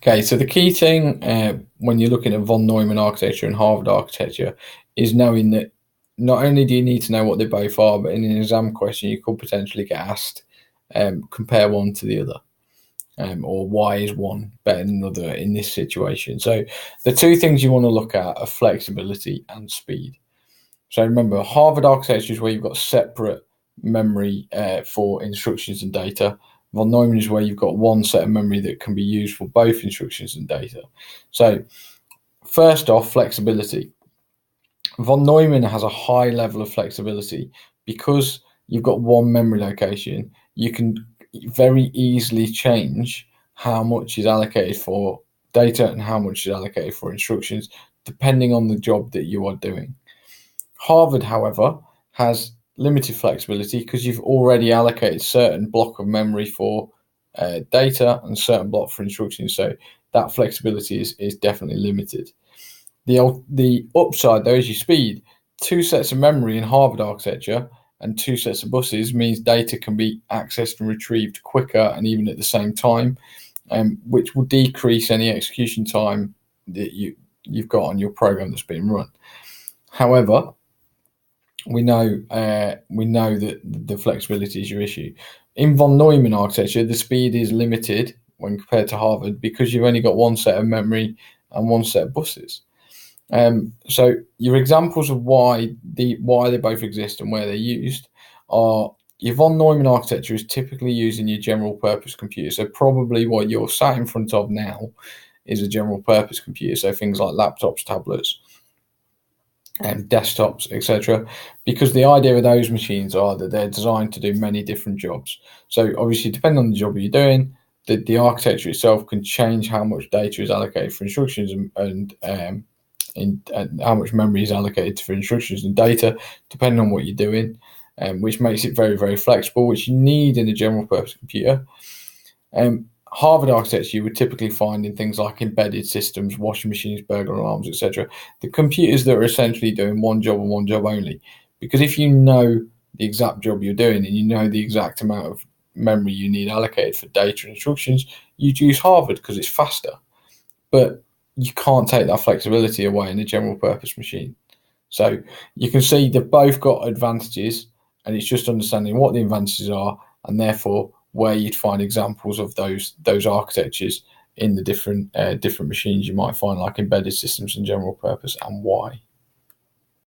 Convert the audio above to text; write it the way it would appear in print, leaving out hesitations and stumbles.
Okay, so the key thing when you're looking at von Neumann architecture and Harvard architecture is knowing that not only do you need to know what they both are, but in an exam question you could potentially get asked compare one to the other, or why is one better than another in this situation. So the two things you want to look at are flexibility and speed. So remember, Harvard architecture is where you've got separate memory for instructions and data. Von Neumann is where you've got one set of memory that can be used for both instructions and data. So first off, flexibility. Von Neumann has a high level of flexibility because you've got one memory location. You can very easily change how much is allocated for data and how much is allocated for instructions, depending on the job that you are doing. Harvard, however, has limited flexibility because you've already allocated certain block of memory for data and certain block for instructions. So that flexibility is definitely limited. The upside, though, is your speed. Two sets of memory in Harvard architecture and two sets of buses means data can be accessed and retrieved quicker and even at the same time, which will decrease any execution time that you've got on your program that's being run. However, we know that the flexibility is your issue. In von Neumann architecture, the speed is limited when compared to Harvard because you've only got one set of memory and one set of buses. So your examples of why they both exist and where they're used are your von Neumann architecture is typically used in your general purpose computer. So probably what you're sat in front of now is a general purpose computer. So things like laptops, tablets, desktops, etc. Because the idea of those machines are that they're designed to do many different jobs. So obviously, depending on the job you're doing, the architecture itself can change how much data is allocated for instructions and how much memory is allocated for instructions and data, depending on what you're doing, which makes it very, very flexible, which you need in a general purpose computer. Harvard architecture you would typically find in things like embedded systems, washing machines, burglar alarms, etc. The computers that are essentially doing one job and one job only. Because if you know the exact job you're doing and you know the exact amount of memory you need allocated for data and instructions, you'd use Harvard because it's faster. But you can't take that flexibility away in a general purpose machine. So you can see they've both got advantages, and it's just understanding what the advantages are and therefore where you'd find examples of those architectures in the different machines you might find, like embedded systems and general purpose, and why.